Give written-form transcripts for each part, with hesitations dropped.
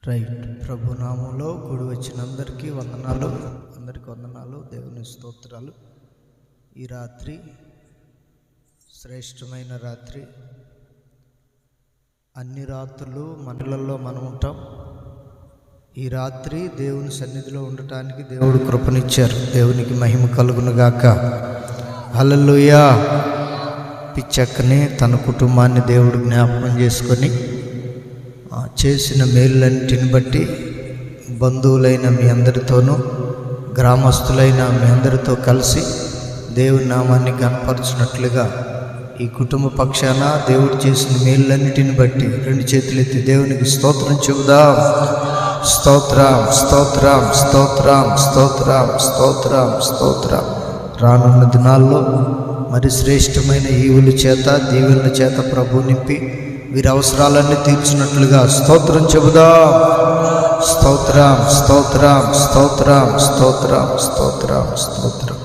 Right. ప్రభు నామంలో కూడి వచ్చిన అందరికీ వందనాలు, దేవుని స్తోత్రాలు. ఈ రాత్రి శ్రేష్టమైన రాత్రి. అన్ని రాత్రులు మనలలో మనం ఉంటాం. ఈ రాత్రి దేవుని సన్నిధిలో ఉండటానికి దేవుడు కృపనిచ్చారు. దేవునికి మహిమ కలుగును గాక. హల్లెలూయా. పిచ్చక్కని తన కుటుంబాన్ని దేవుడు జ్ఞాపకం చేసుకొని చేసిన మేలులన్నిటిని బట్టి బంధువులైన మీ అందరితోనూ, గ్రామస్తులైన మీ అందరితో కలిసి దేవుని నామాన్ని కనపరచినట్లుగా ఈ కుటుంబ పక్షాన దేవుడు చేసిన మేలులన్నిటిని బట్టి రెండు చేతులెత్తి దేవునికి స్తోత్రం చెబుదాం. స్తోత్రం, స్తోత్రం, స్తోత్రం, స్తోత్రం, స్తోత్రం, స్తోత్రం. రానున్న దినాల్లో మరి శ్రేష్టమైన ఈవుల చేత, దీవెనల చేత ప్రభు నింపి వీరి అవసరాలన్నీ తీర్చినట్లుగా స్తోత్రం చెబుదాం. స్తోత్రం, స్తోత్రం, స్తోత్రం, స్తోత్రం, స్తోత్రం, స్తోత్రం.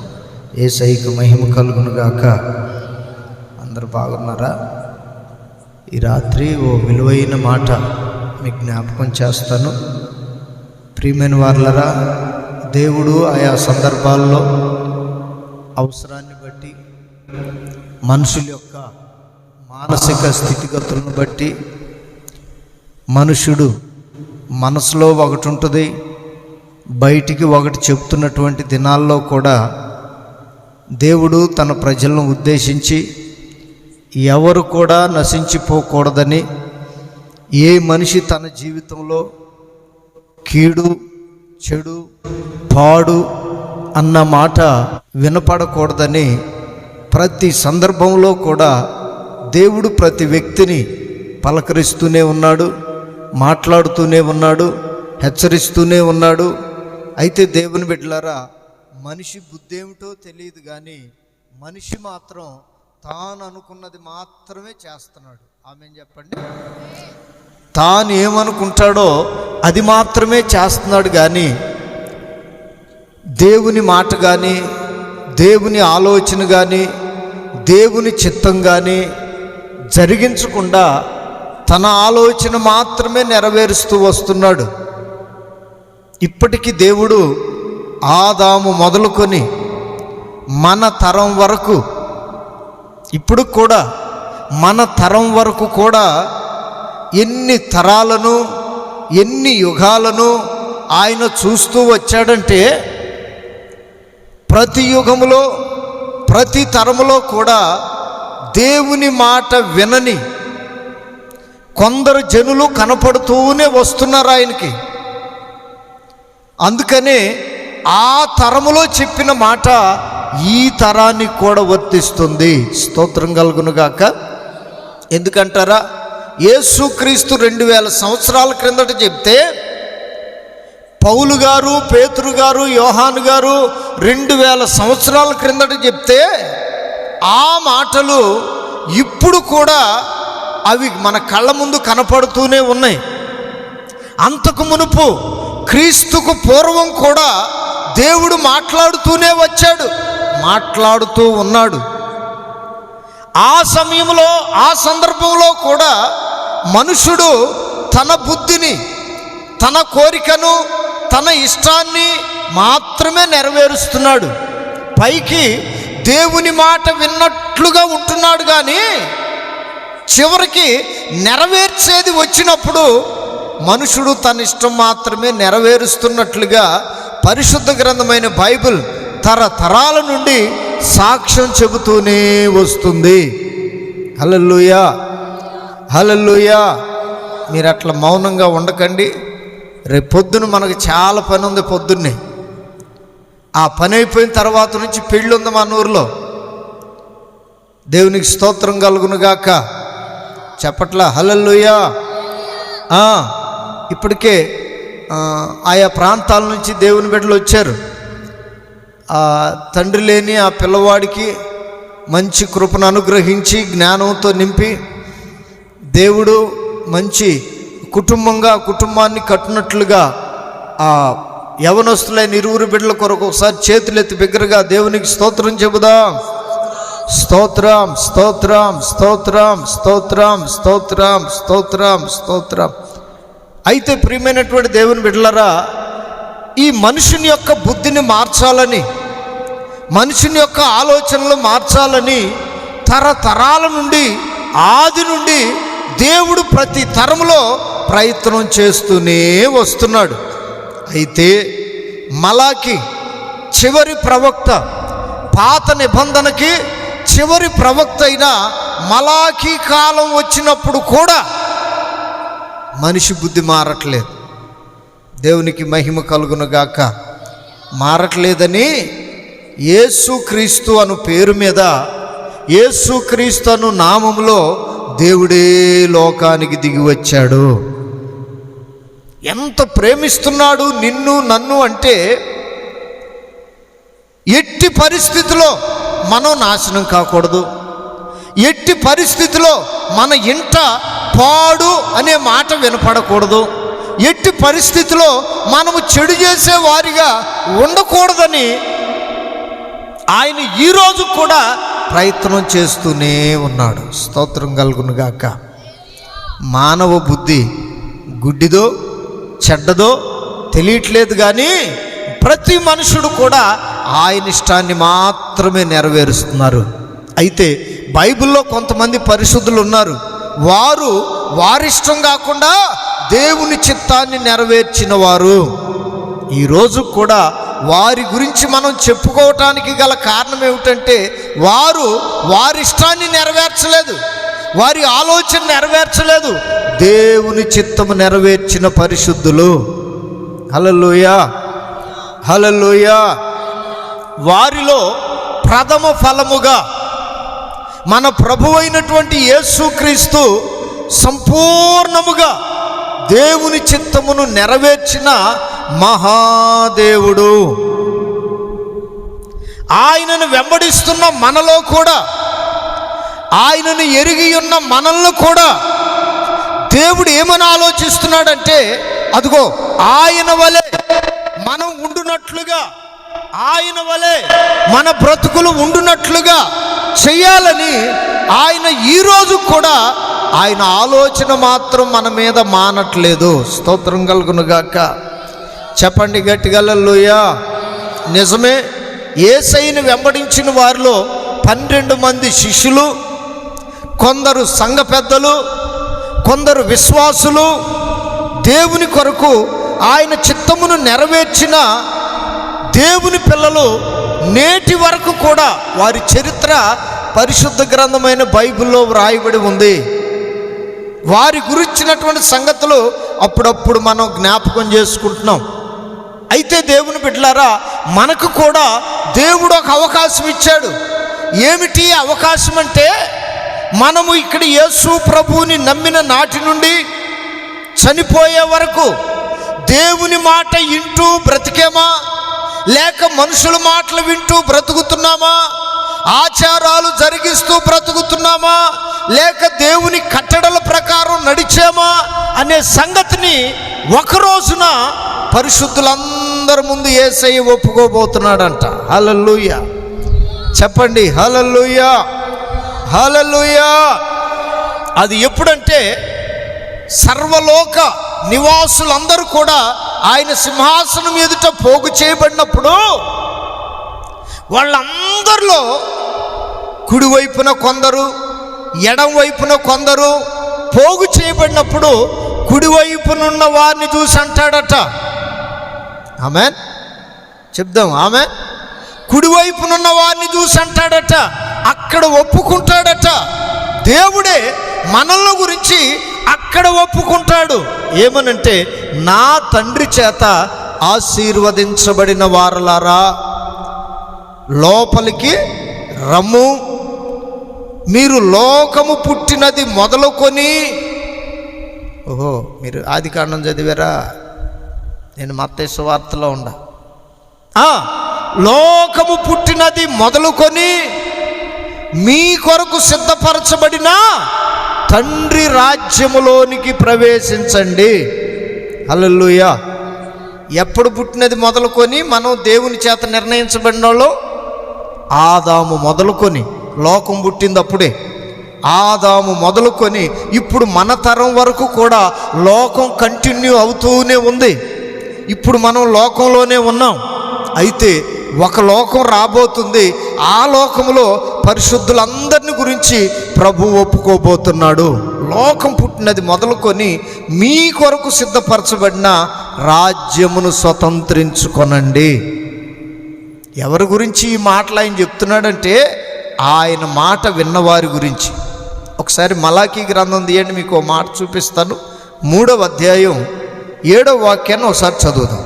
యేసయ్యకు మహిమ కలుగును గాక. అందరూ బాగున్నారా? ఈ రాత్రి ఓ విలువైన మాట మీకు జ్ఞాపకం చేస్తాను. ప్రియమైన వారలారా, దేవుడు ఆయా సందర్భాల్లో అవసరాన్ని బట్టి, మనుషుల యొక్క మానసిక స్థితిగతులను బట్టి, మనుషుడు మనసులో ఒకటి ఉంటుంది, బయటికి ఒకటి చెప్తున్నటువంటి దినాల్లో కూడా దేవుడు తన ప్రజలను ఉద్దేశించి ఎవరు కూడా నశించిపోకూడదని, ఏ మనిషి తన జీవితంలో కీడు, చెడు, పాడు అన్న మాట వినపడకూడదని ప్రతి సందర్భంలో కూడా దేవుడు ప్రతి వ్యక్తిని పలకరిస్తూనే ఉన్నాడు, మాట్లాడుతూనే ఉన్నాడు, హెచ్చరిస్తూనే ఉన్నాడు. అయితే దేవుని బిడ్డలారా, మనిషి బుద్ధి ఏమిటో తెలియదు కానీ మనిషి మాత్రం తాను అనుకున్నది మాత్రమే చేస్తున్నాడు. ఆమేన్ చెప్పండి. తాను ఏమనుకుంటాడో అది మాత్రమే చేస్తున్నాడు కానీ దేవుని మాట కానీ, దేవుని ఆలోచన కానీ, దేవుని చిత్తం కానీ జరిగించకుండా తన ఆలోచన మాత్రమే నెరవేరుస్తూ వస్తున్నాడు. ఇప్పటికీ దేవుడు ఆదాము మొదలుకొని మన తరం వరకు, ఇప్పుడు కూడా మన తరం వరకు కూడా ఎన్ని తరాలను, ఎన్ని యుగాలను ఆయన చూస్తూ వచ్చాడంటే, ప్రతి యుగములో, ప్రతి తరములో కూడా దేవుని మాట వినని కొందరు జనులు కనపడుతూనే వస్తున్నారు ఆయనకి. అందుకనే ఆ తరములో చెప్పిన మాట ఈ తరానికి కూడా వర్తిస్తుంది. స్తోత్రం కలుగునుగాక. ఎందుకంటారా? యేసుక్రీస్తు 2000 సంవత్సరాల క్రిందట చెప్తే, పౌలు గారు, పేతురు గారు, యోహాను గారు 2000 సంవత్సరాల క్రిందట చెప్తే ఆ మాటలు ఇప్పుడు కూడా అవి మన కళ్ళ ముందు కనపడుతూనే ఉన్నాయి. అంతకు మునుపు క్రీస్తుకు పూర్వం కూడా దేవుడు మాట్లాడుతూనే వచ్చాడు, మాట్లాడుతూ ఉన్నాడు. ఆ సమయంలో, ఆ సందర్భంలో కూడా మనుషుడు తన బుద్ధిని, తన కోరికను, తన ఇష్టాన్ని మాత్రమే నెరవేరుస్తున్నాడు. పైకి దేవుని మాట విన్నట్లుగా ఉంటున్నాడు కానీ చివరికి నెరవేర్చేది వచ్చినప్పుడు మనుషుడు తన ఇష్టం మాత్రమే నెరవేరుస్తున్నట్లుగా పరిశుద్ధ గ్రంథమైన బైబిల్ తరతరాల నుండి సాక్ష్యం చెబుతూనే వస్తుంది. హల్లెలూయా, హల్లెలూయా. మీరు అట్లా మౌనంగా ఉండకండి. రేపు పొద్దున మనకు చాలా పని ఉంది. పొద్దున్నే ఆ పని అయిపోయిన తర్వాత నుంచి పెళ్ళి ఉంది మన ఊరిలో. దేవునికి స్తోత్రం కలుగునుగాక. చెప్పట్లా? హల్లెలూయా. ఇప్పటికే ఆయా ప్రాంతాల నుంచి దేవుని బిడ్డలు వచ్చారు. తండ్రి లేని ఆ పిల్లవాడికి మంచి కృపను అనుగ్రహించి జ్ఞానంతో నింపి దేవుడు మంచి కుటుంబాన్ని కట్టినట్లుగా ఆ యవనస్తులైన 20 బిడ్డల కొరకు ఒకసారి చేతులెత్తి బిగ్గరగా దేవునికి స్తోత్రం చెబుదాం. స్తోత్రం, స్తోత్రం, స్తోత్రం, స్తోత్రం, స్తోత్రం, స్తోత్రం, స్తోత్రం. అయితే ప్రియమైనటువంటి దేవుని బిడ్డలారా, ఈ మనుషుని యొక్క బుద్ధిని మార్చాలని, మనుషుని యొక్క ఆలోచనలు మార్చాలని తరతరాల నుండి, ఆది నుండి దేవుడు ప్రతి తరంలో ప్రయత్నం చేస్తూనే వస్తున్నాడు. అయితే మలాకి చివరి ప్రవక్త, పాత నిబంధనకి చివరి ప్రవక్త అయిన మలాకి కాలం వచ్చినప్పుడు కూడా మనిషి బుద్ధి మారట్లేదు. దేవునికి మహిమ కలుగునుగాక. మారట్లేదని యేసుక్రీస్తు అను పేరు మీద, యేసుక్రీస్తు అను నామములో దేవుడే లోకానికి దిగి వచ్చాడు. ఎంత ప్రేమిస్తున్నాడు నిన్ను నన్ను అంటే, ఎట్టి పరిస్థితిలో మనం నాశనం కాకూడదు, ఎట్టి పరిస్థితిలో మన ఇంట పాడు అనే మాట వినపడకూడదు, ఎట్టి పరిస్థితిలో మనము చెడు చేసే వారిగా ఉండకూడదని ఆయన ఈరోజు కూడా ప్రయత్నం చేస్తూనే ఉన్నాడు. స్తోత్రం కలుగునుగాక. మానవ బుద్ధి గుడ్డిదో చెడ్డదో తెలియట్లేదు, కానీ ప్రతి మనుషుడు కూడా ఆయన ఇష్టాన్ని మాత్రమే నెరవేరుస్తున్నారు. అయితే బైబిల్లో కొంతమంది పరిశుద్ధులు ఉన్నారు, వారు వారిష్టం కాకుండా దేవుని చిత్తాన్ని నెరవేర్చిన వారు. ఈరోజు కూడా వారి గురించి మనం చెప్పుకోవటానికి గల కారణం ఏమిటంటే, వారు వారిష్టాన్ని నెరవేర్చలేదు, వారి ఆలోచన నెరవేర్చలేదు, దేవుని చిత్తము నెరవేర్చిన పరిశుద్ధులు. హల్లెలూయా, హల్లెలూయా. వారిలో ప్రథమ ఫలముగా మన ప్రభువు అయినటువంటి యేసుక్రీస్తు సంపూర్ణముగా దేవుని చిత్తమును నెరవేర్చిన మహాదేవుడు. ఆయనను వెంబడిస్తున్న మనలో కూడా, ఆయనను ఎరిగి ఉన్న మనల్ని కూడా దేవుడు ఏమని ఆలోచిస్తున్నాడంటే, అదిగో ఆయన వలె మనం ఉండునట్లుగా, ఆయన వలె మన బ్రతుకులు ఉండునట్లుగా చెయ్యాలని ఆయన ఈరోజు కూడా ఆయన ఆలోచన మాత్రం మన మీద మానట్లేదు. స్తోత్రం కలుగునుగాక. చెప్పండి గట్టిగా హల్లెలూయా. నిజమే, యేసయ్యను వెంబడించిన వారిలో 12 మంది శిష్యులు, కొందరు సంఘ పెద్దలు, కొందరు విశ్వాసులు, దేవుని కొరకు ఆయన చిత్తమును నెరవేర్చిన దేవుని పిల్లలు నేటి వరకు కూడా వారి చరిత్ర పరిశుద్ధ గ్రంథమైన బైబిల్లో వ్రాయబడి ఉంది. వారి గురించినటువంటి సంగతులు అప్పుడప్పుడు మనం జ్ఞాపకం చేసుకుంటున్నాం. అయితే దేవుని బిడ్డలారా, మనకు కూడా దేవుడు ఒక అవకాశం ఇచ్చాడు. ఏమిటి అవకాశం అంటే, మనము ఇక్కడ యేసు ప్రభువుని నమ్మిన నాటి నుండి చనిపోయే వరకు దేవుని మాట వింటూ బ్రతికేమా, లేక మనుషుల మాటలు వింటూ బ్రతుకుతున్నామా, ఆచారాలు జరిగిస్తూ బ్రతుకుతున్నామా, లేక దేవుని కట్టడల ప్రకారం నడిచామా అనే సంగతిని ఒక రోజున పరిశుద్ధులందరి ముందు యేసయ్య ఒప్పుకోబోతున్నాడంట. హల్లెలూయా. చెప్పండి హల్లెలూయా, హల్లెలూయా. అది ఎప్పుడంటే, సర్వలోక నివాసులందరూ కూడా ఆయన సింహాసనం ఎదుట పోగు చేయబడినప్పుడు, వాళ్ళందరిలో కుడివైపున కొందరు, ఎడం వైపున కొందరు పోగు చేయబడినప్పుడు, కుడివైపునున్న వారిని చూసి అంటాడట, ఆమేన్ చెప్దాం, ఆమేన్. కుడివైపునున్న వారిని చూసి అంటాడట, అక్కడ ఒప్పుకుంటాడట. దేవుడే మనల్ని గురించి అక్కడ ఒప్పుకుంటాడు. ఏమనంటే, నా తండ్రి చేత ఆశీర్వదించబడిన వారలారా, లోపలికి రమ్ము, మీరు లోకము పుట్టినది మొదలుకొని. ఓహో, మీరు ఆది కాండం చదివారా? నేను మత్తయి సువార్తలో ఉండా. లోకము పుట్టినది మొదలుకొని మీ కొరకు సిద్ధపరచబడిన తండ్రి రాజ్యములోనికి ప్రవేశించండి. హల్లెలూయా. ఎప్పుడు పుట్టినది మొదలుకొని మనం దేవుని చేత నిర్ణయించబడిన వాళ్ళు? ఆదాము మొదలుకొని లోకం పుట్టింది అప్పుడే. ఆదాము మొదలుకొని ఇప్పుడు మన తరం వరకు కూడా లోకం కంటిన్యూ అవుతూనే ఉంది. ఇప్పుడు మనం లోకంలోనే ఉన్నాం. అయితే ఒక లోకం రాబోతుంది. ఆ లోకంలో పరిశుద్ధులందరిని గురించి ప్రభు ఒప్పుకోబోతున్నాడు. లోకం పుట్టినది మొదలుకొని మీ కొరకు సిద్ధపరచబడిన రాజ్యమును స్వతంత్రించుకొనండి. ఎవరి గురించి ఈ మాటలు ఆయన చెప్తున్నాడంటే ఆయన మాట విన్నవారి గురించి. ఒకసారి మలాకీ గ్రంథం తీయండి, మీకు మాట చూపిస్తాను. 3వ అధ్యాయం 7వ వాక్యాన్ని ఒకసారి చదువుదాం.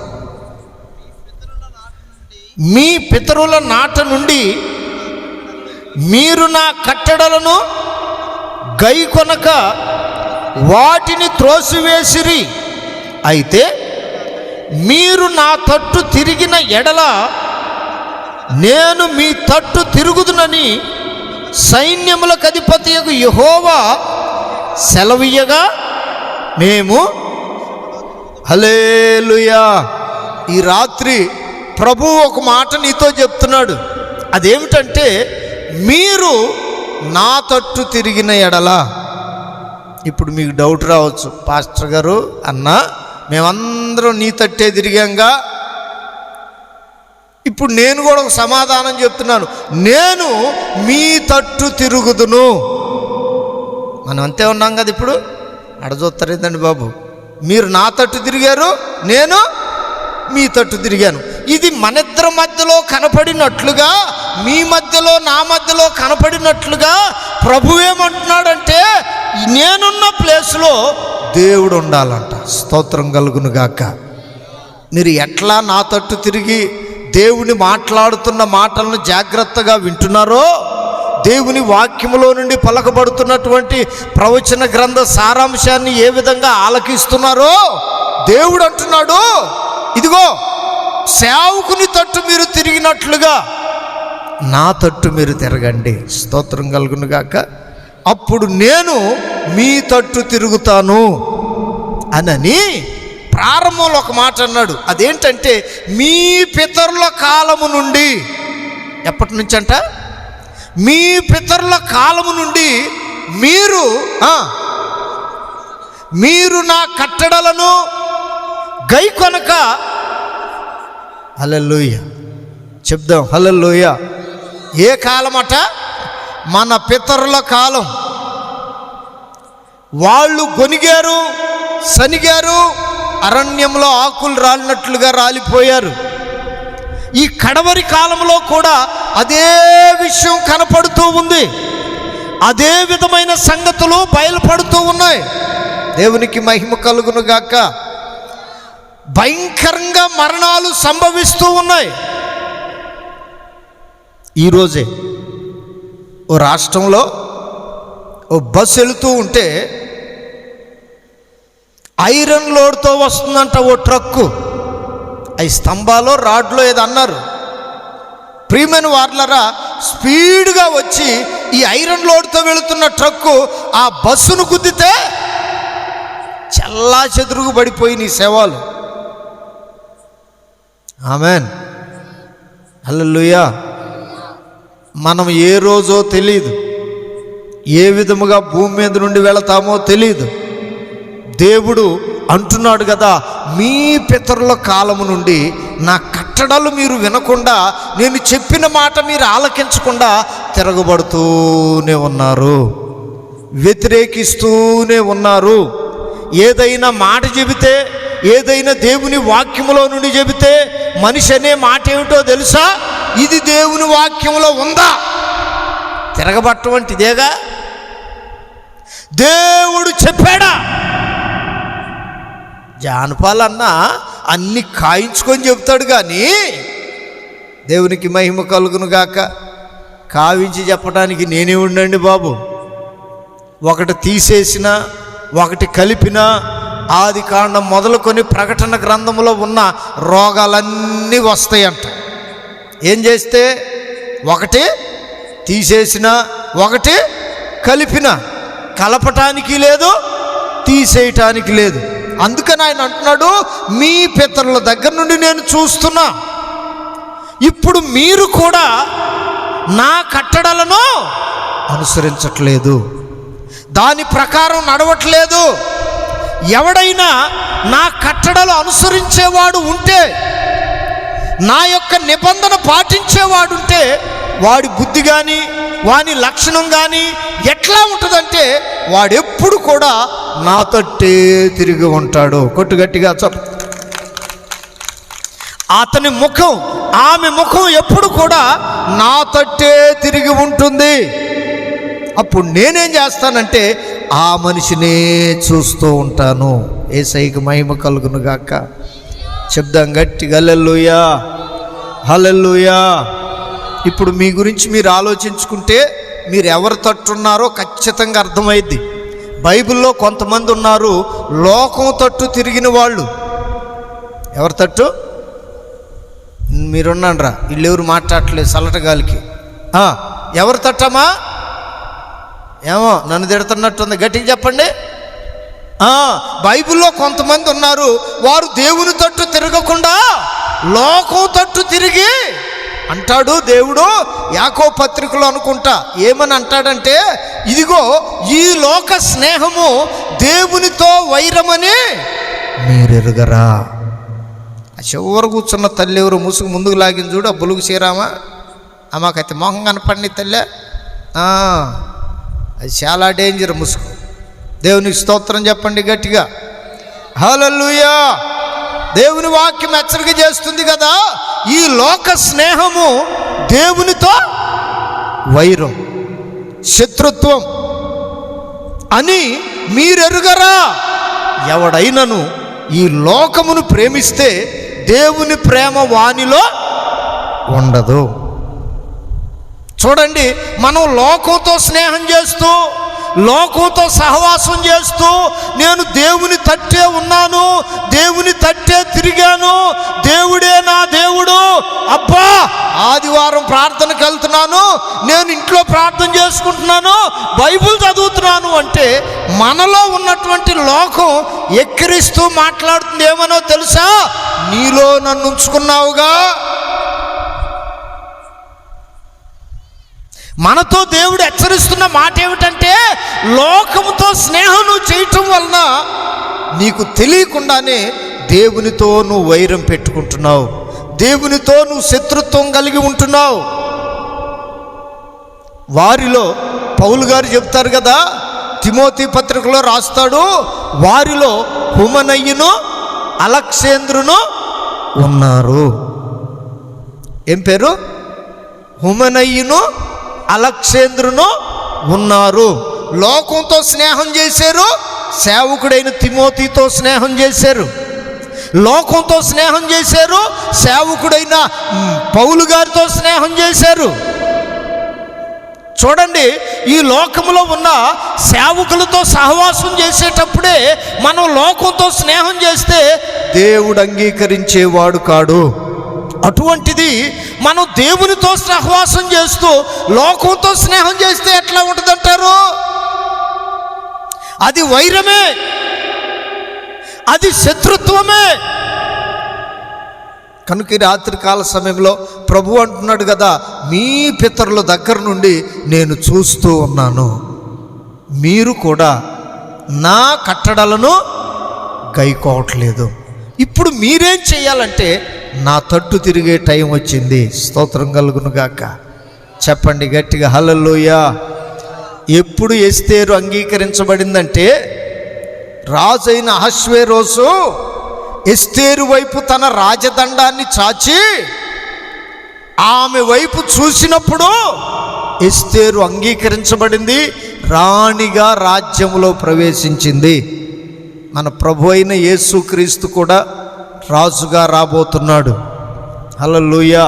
మీ పితరుల నాట నుండి మీరు నా కట్టడలను గైకొనక వాటిని త్రోసివేసిరి. అయితే మీరు నా తట్టు తిరిగిన ఎడల నేను మీ తట్టు తిరుగుదునని సైన్యములకు అధిపతియగు యెహోవా సెలవీయగా మేము హల్లెలూయా. ఈ రాత్రి ప్రభు ఒక మాట నీతో చెప్తున్నాడు. అదేమిటంటే, మీరు నా తట్టు తిరిగిన ఎడల. ఇప్పుడు మీకు డౌట్ రావచ్చు, పాస్టర్ గారు అన్నా మేమందరం నీ తట్టే తిరిగాంగా. ఇప్పుడు నేను కూడా ఒక సమాధానం చెప్తున్నాను, నేను మీ తట్టు తిరుగుదును. మనం అంతే ఉన్నాం కదా. ఇప్పుడు అడచొత్తరేదండి బాబు, మీరు నా తట్టు తిరిగారు, నేను మీ తట్టు తిరిగాను. ఇది మనిద్దరి మధ్యలో కనపడినట్లుగా, మీ మధ్యలో నా మధ్యలో కనపడినట్లుగా ప్రభు ఏమంటున్నాడంటే, నేనున్న ప్లేస్లో దేవుడు ఉండాలంట. స్తోత్రం కలుగును గాక. మీరు ఎట్లా నా తట్టు తిరిగి దేవుని మాట్లాడుతున్న మాటలను జాగ్రత్తగా వింటున్నారో, దేవుని వాక్యములో నుండి పలకబడుతున్నటువంటి ప్రవచన గ్రంథ సారాంశాన్ని ఏ విధంగా ఆలకిస్తున్నారో, దేవుడు అంటున్నాడు, ఇదిగో సేవకుని తట్టు మీరు తిరిగినట్లుగా నా తట్టు మీరు తిరగండి. స్తోత్రం కలుగును గాక. అప్పుడు నేను మీ తట్టు తిరుగుతాను అనని ప్రారంభంలో ఒక మాట అన్నాడు. అదేంటంటే, మీ పితరుల కాలము నుండి. ఎప్పటి నుంచి అంట? మీ పితరుల కాలము నుండి మీరు నా కట్టడలను గైకొనక. హల్లెలూయ చెప్దాం. హల్లెలూయ. ఏ కాలమట? మన పితరుల కాలం. వాళ్ళు గొనిగారు, సనిగారు, అరణ్యంలో ఆకులు రాలినట్లుగా రాలిపోయారు. ఈ కడవరి కాలంలో కూడా అదే విషయం కనపడుతూ ఉంది. అదే విధమైన సంగతులు బయలుపడుతూ ఉన్నాయి. దేవునికి మహిమ కలుగును గాక. భయంకరంగా మరణాలు సంభవిస్తూ ఉన్నాయి. ఈరోజే ఓ రాష్ట్రంలో ఓ బస్సు వెళుతూ ఉంటే ఐరన్ లోడ్తో వస్తుందంట ఓ ట్రక్కు. అవి స్తంభాలో రాడ్లో ఏదో అన్నారు. ప్రియమైన వార్లరా, స్పీడ్గా వచ్చి ఈ ఐరన్ లోడ్తో వెళుతున్న ట్రక్కు ఆ బస్సును గుద్దితే చల్లా చెదురుగు పడిపోయిన ఈ శవాలు. ఆమెన్. హల్లెలూయా. మనం ఏ రోజో తెలియదు, ఏ విధముగా భూమి మీద నుండి వెళతామో తెలియదు. దేవుడు అంటున్నాడు కదా, మీ పితరుల కాలము నుండి నా కట్టడలు మీరు వినకుండా, నేను చెప్పిన మాట మీరు ఆలకించకుండా తిరగబడుతూనే ఉన్నారు, వ్యతిరేకిస్తూనే ఉన్నారు. ఏదైనా మాట చెబితే, ఏదైనా దేవుని వాక్యములో నుండి చెబితే, మనిషి అనే మాట ఏమిటో తెలుసా? ఇది దేవుని వాక్యములో ఉందా? తిరగబట్టం అంటే ఇదేగా. దేవుడు చెప్పాడా? జానపాలన్నా అన్ని కాయించుకొని చెబుతాడు, కానీ దేవునికి మహిమ కలుగును గాక. కావించి చెప్పడానికి నేనే ఉండండి బాబు. ఒకటి తీసేసిన, ఒకటి కలిపిన, ఆది కాండం మొదలుకొని ప్రకటన గ్రంథంలో ఉన్న రోగాలన్నీ వస్తాయంట. ఏం చేస్తే? ఒకటి తీసేసిన, ఒకటి కలిపిన. కలపటానికి లేదు, తీసేయటానికి లేదు. అందుకని ఆయన అంటున్నాడు, మీ పితరుల దగ్గర నుండి నేను చూస్తున్నా, ఇప్పుడు మీరు కూడా నా కట్టడలను అనుసరించట్లేదు. దాని ప్రకారం నడవట్లేదు. ఎవడైనా నా కట్టడలు అనుసరించేవాడు ఉంటే, నా యొక్క నిబంధన పాటించేవాడుంటే, వాడి బుద్ధి కానీ వాని లక్షణం కానీ ఎట్లా ఉంటుందంటే, వాడెప్పుడు కూడా నా తట్టే తిరిగి ఉంటాడు. కొట్టు గట్టిగా చెప్పు. అతని ముఖం, ఆమె ముఖం ఎప్పుడు కూడా నా తట్టే తిరిగి ఉంటుంది. అప్పుడు నేనేం చేస్తానంటే ఆ మనిషినే చూస్తూ ఉంటాను. యేసయ్యకి మహిమ కలుగును గాక. చెప్దాం గట్టిగా హల్లెలూయా, హల్లెలూయా. ఇప్పుడు మీ గురించి మీరు ఆలోచించుకుంటే మీరు ఎవరు తట్టున్నారో ఖచ్చితంగా అర్థమైద్ది. బైబిల్లో కొంతమంది ఉన్నారు లోకం తట్టు తిరిగిన వాళ్ళు. ఎవరి తట్టు? మీరున్నాండ్రా, వీళ్ళెవరు మాట్లాడట్లేదు చల్లటగాలికి. ఎవరు తట్టమా? ఏమో నన్ను తిడుతున్నట్టుంది, గట్టిగా చెప్పండి. బైబిల్లో కొంతమంది ఉన్నారు, వారు దేవుని తట్టు తిరగకుండా లోకం తట్టు తిరిగి అంటాడు దేవుడు యాకోబు పత్రికలో అనుకుంటా. ఏమని అంటాడంటే, ఇదిగో ఈ లోక స్నేహము దేవునితో వైరమని మీరెరుగరా. ఆ చివరు కూర్చున్న తల్లి ఎవరు ముసుగు ముందుకు లాగింది చూడు, ఆ బులుగు శ్రీరామా, అమ్మకైతే మొహం కనపడిన తల్లే. అది చాలా డేంజర్ ముసుగు. దేవునికి స్తోత్రం చెప్పండి గట్టిగా హల్లెలూయా. దేవుని వాక్యం హెచ్చరిక చేస్తుంది కదా, ఈ లోక స్నేహము దేవునితో వైరం, శత్రుత్వం అని మీరెరుగరా. ఎవడైనను ఈ లోకమును ప్రేమిస్తే దేవుని ప్రేమ వానిలో ఉండదు. చూడండి, మనం లోకంతో స్నేహం చేస్తూ, లోకంతో సహవాసం చేస్తూ, నేను దేవుని తట్టే ఉన్నాను, దేవుని తట్టే తిరిగాను, దేవుడే నా దేవుడు, అబ్బా ఆదివారం ప్రార్థనకు వెళ్తున్నాను, నేను ఇంట్లో ప్రార్థన చేసుకుంటున్నాను, బైబిల్ చదువుతున్నాను అంటే మనలో ఉన్నటువంటి లోకం ఎక్కిరిస్తూ మాట్లాడుతుంది. ఏమనో తెలుసా? నీలో నన్ను ఉంచుకున్నావుగా. మనతో దేవుడు హెచ్చరిస్తున్న మాట ఏమిటంటే, లోకముతో స్నేహం నువ్వు చేయటం వలన నీకు తెలియకుండానే దేవునితో నువ్వు వైరం పెట్టుకుంటున్నావు, దేవునితో నువ్వు శత్రుత్వం కలిగి ఉంటున్నావు. వారిలో పౌలు గారు చెప్తారు కదా, తిమోతి పత్రికలో రాస్తాడు, వారిలో హుమనయ్యును అలెగ్జాంద్రును ఉన్నారు. ఏం పేరు? హుమనయ్యును అలెగ్జాంద్రును ఉన్నారు. లోకంతో స్నేహం చేశారు, సేవకుడైన తిమోతితో స్నేహం చేశారు. లోకంతో స్నేహం చేశారు, సేవకుడైన పౌలు గారితో స్నేహం చేశారు. చూడండి, ఈ లోకంలో ఉన్న సేవకులతో సహవాసం చేసేటప్పుడే మనం లోకంతో స్నేహం చేస్తే దేవుడు అంగీకరించేవాడు కాడు. అటువంటిది మనం దేవునితో సహవాసం చేస్తూ లోకంతో స్నేహం చేస్తే ఎట్లా ఉంటుందంటారు? అది వైరమే, అది శత్రుత్వమే. కనుక ఈ రాత్రికాల సమయంలో ప్రభు అంటున్నాడు కదా, మీ పితరుల దగ్గర నుండి నేను చూస్తూ ఉన్నాను, మీరు కూడా నా కట్టడలను గైకోవట్లేదు. ఇప్పుడు మీరేం చేయాలంటే నా తట్టు తిరిగే టైం వచ్చింది. స్తోత్రం కలుగును గాక. చెప్పండి గట్టిగా హల్లెలూయా. ఎప్పుడు ఎస్తేరు అంగీకరించబడిందంటే, రాజైన అహష్వేరోసు ఎస్తేరు వైపు తన రాజదండాన్ని చాచి ఆమె వైపు చూసినప్పుడు ఎస్తేరు అంగీకరించబడింది, రాణిగా రాజ్యంలో ప్రవేశించింది. మన ప్రభు అయిన యేసుక్రీస్తు కూడా రాజుగా రాబోతున్నాడు. హల్లెలూయా,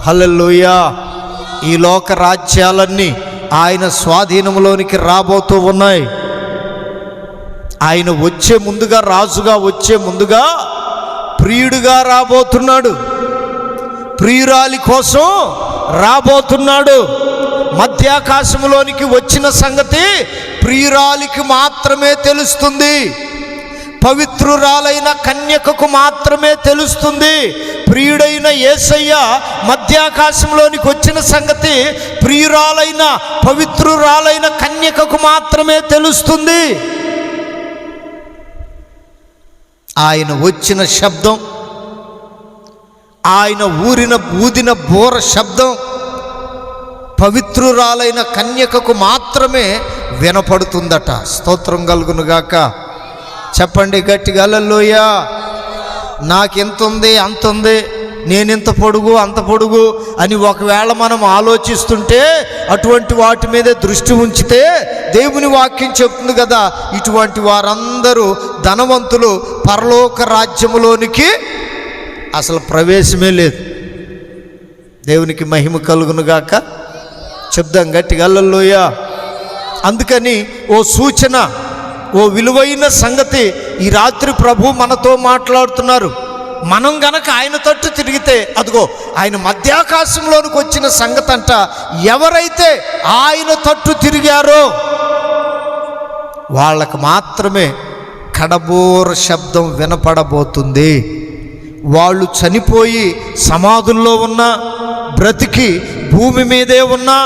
హల్లెలూయా. ఈ లోక రాజ్యాలన్నీ ఆయన స్వాధీనంలోనికి రాబోతూ ఉన్నాయి. ఆయన వచ్చే ముందుగా, రాజుగా వచ్చే ముందుగా ప్రియుడిగా రాబోతున్నాడు, ప్రియురాలి కోసం రాబోతున్నాడు. మధ్యాకాశంలోనికి వచ్చిన సంగతి ప్రియురాలికి మాత్రమే తెలుస్తుంది. పవిత్రురాలైన కన్యకకు మాత్రమే తెలుస్తుంది. ప్రియుడైన యేసయ్య మధ్యాకాశంలోనికి వచ్చిన సంగతి ప్రియురాలైన పవిత్రురాలైన కన్యకకు మాత్రమే తెలుస్తుంది. ఆయన వచ్చిన శబ్దం, ఆయన ఊదిన బోర శబ్దం పవిత్రురాలైన కన్యకకు మాత్రమే వినపడుతుందట. స్తోత్రం కలుగునుగాక. చెప్పండి గట్టిగా హల్లెలూయా. నాకెంత ఉంది అంత ఉంది, నేనింత పొడుగు అంత పొడుగు అని ఒకవేళ మనం ఆలోచిస్తుంటే, అటువంటి వాటి మీదే దృష్టి ఉంచితే దేవుని వాక్యం చెప్తుంది కదా, ఇటువంటి వారందరూ ధనవంతులు పరలోక రాజ్యములోనికి అసలు ప్రవేశమే లేదు. దేవునికి మహిమ కలుగునుగాక. చెప్దాం గట్టిగా హల్లెలూయా. అందుకని ఓ సూచన, ఓ విలువైన సంగతి ఈ రాత్రి ప్రభు మనతో మాట్లాడుతున్నారు. మనం గనక ఆయన తట్టు తిరిగితే, అదిగో ఆయన మధ్యాకాశంలోనికి వచ్చిన సంగతి అంట. ఎవరైతే ఆయన తట్టు తిరిగారో వాళ్ళకు మాత్రమే కడబోర శబ్దం వినపడబోతుంది. వాళ్ళు చనిపోయి సమాధుల్లో ఉన్నా, బ్రతికి భూమి మీదే ఉన్నా,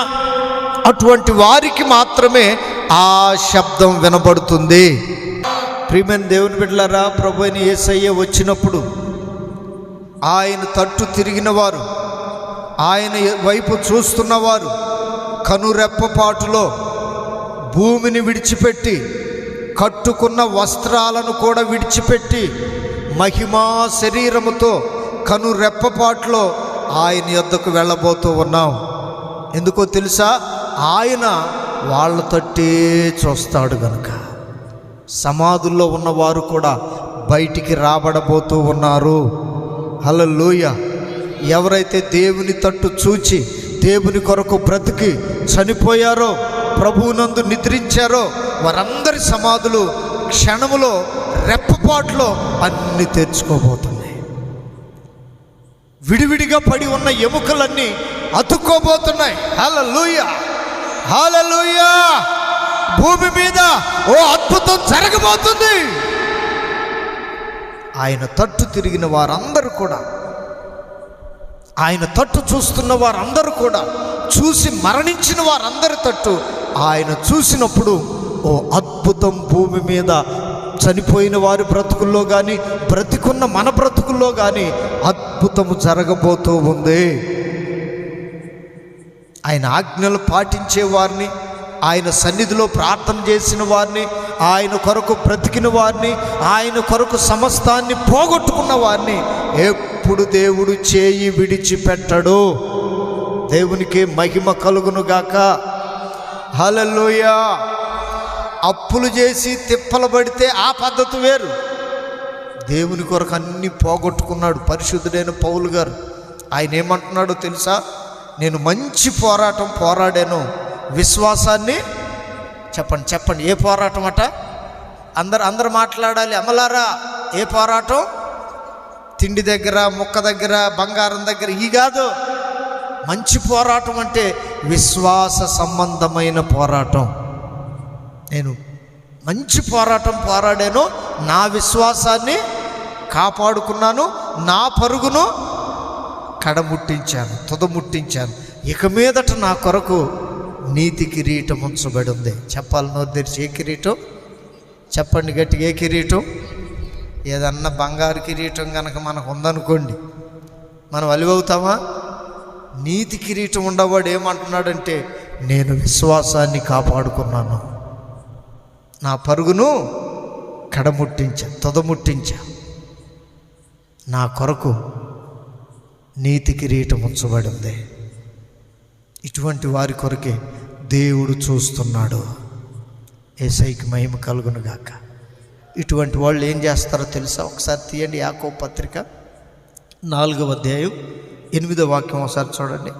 అటువంటి వారికి మాత్రమే ఆ శబ్దం వినబడుతుంది. ప్రియమైన దేవుని బిడ్డలారా, ప్రభు అయిన యేసయ్య వచ్చినప్పుడు ఆయన తట్టు తిరిగిన వారు, ఆయన వైపు చూస్తున్నవారు కనురెప్పపాటులో భూమిని విడిచిపెట్టి, కట్టుకున్న వస్త్రాలను కూడా విడిచిపెట్టి, మహిమా శరీరముతో కనురెప్పపాటులో ఆయన యొద్దకు వెళ్ళబోతూ ఉన్నాం. ఎందుకో తెలుసా? ఆయన వాళ్ళ తట్టే చూస్తాడు గనుక. సమాధుల్లో ఉన్నవారు కూడా బయటికి రాబడబోతూ ఉన్నారు. హల్లెలూయా. ఎవరైతే దేవుని తట్టు చూచి దేవుని కొరకు బ్రతికి చనిపోయారో, ప్రభువునందు నిద్రించారో, వారందరి సమాధులు క్షణములో రెప్పపాటులో అన్ని తెరుచుకోబోతున్నాయి. విడివిడిగా పడి ఉన్న ఎముకలన్నీ అతుక్కోబోతున్నాయి. హల్లెలూయా, హల్లెలూయా. భూమి మీద ఓ అద్భుతం జరగబోతుంది. ఆయన తట్టు తిరిగిన వారందరూ కూడా, ఆయన తట్టు చూస్తున్న వారందరూ కూడా, చూసి మరణించిన వారందరి తట్టు ఆయన చూసినప్పుడు ఓ అద్భుతం భూమి మీద చనిపోయిన వారి బ్రతుకుల్లో కానీ, బ్రతికున్న మన బ్రతుకుల్లో కానీ అద్భుతము జరగబోతూ ఉంది. ఆయన ఆజ్ఞలు పాటించే వారిని, ఆయన సన్నిధిలో ప్రార్థన చేసిన వారిని, ఆయన కొరకు బ్రతికిన వారిని, ఆయన కొరకు సమస్తాన్ని పోగొట్టుకున్న వారిని ఎప్పుడు దేవుడు చేయి విడిచిపెట్టడు. దేవునికి మహిమ కలుగునుగాక. హల్లెలూయా. అప్పులు చేసి తిప్పలు పడితే ఆ పద్ధతి వేరు. దేవుని కొరకు అన్నీ పోగొట్టుకున్నాడు పరిశుద్ధుడైన పౌలు గారు. ఆయన ఏమంటున్నాడో తెలుసా? నేను మంచి పోరాటం పోరాడాను, విశ్వాసాన్ని. చెప్పండి ఏ పోరాటం అట? అందరు మాట్లాడాలి. అమలారా, ఏ పోరాటం? తిండి దగ్గర, ముక్క దగ్గర, బంగారం దగ్గర ఈ కాదు. మంచి పోరాటం అంటే విశ్వాస సంబంధమైన పోరాటం. నేను మంచి పోరాటం పోరాడాను, నా విశ్వాసాన్ని కాపాడుకున్నాను, నా పరుగును కడముట్టించాను, తుదముట్టించాను. ఇక మీదట నా కొరకు నీతి కిరీటం ఉంచబడి ఉంది. చెప్పాలి నోరు తెరిచి. ఏ కిరీటం? చెప్పండి గట్టిగా. ఏ కిరీటం? ఏదన్నా బంగారు కిరీటం కనుక మనకు ఉందనుకోండి, మనం అలివవుతామా? నీతి కిరీటం ఉండవాడు ఏమంటున్నాడంటే, నేను విశ్వాసాన్ని కాపాడుకున్నాను, నా పరుగును కడముట్టించా, తుదముట్టించా, నా కొరకు నీతి కిరీటం ఉంచబడి ఉంది. ఇటువంటి వారి కొరకే దేవుడు చూస్తున్నాడు. యేసయ్యకి మహిమ కలుగునుగాక. ఇటువంటి వాళ్ళు ఏం చేస్తారో తెలుసా? ఒకసారి తీయండి యాకోబు పత్రిక 4వ అధ్యాయం 8వ వాక్యం ఒకసారి చూడండి.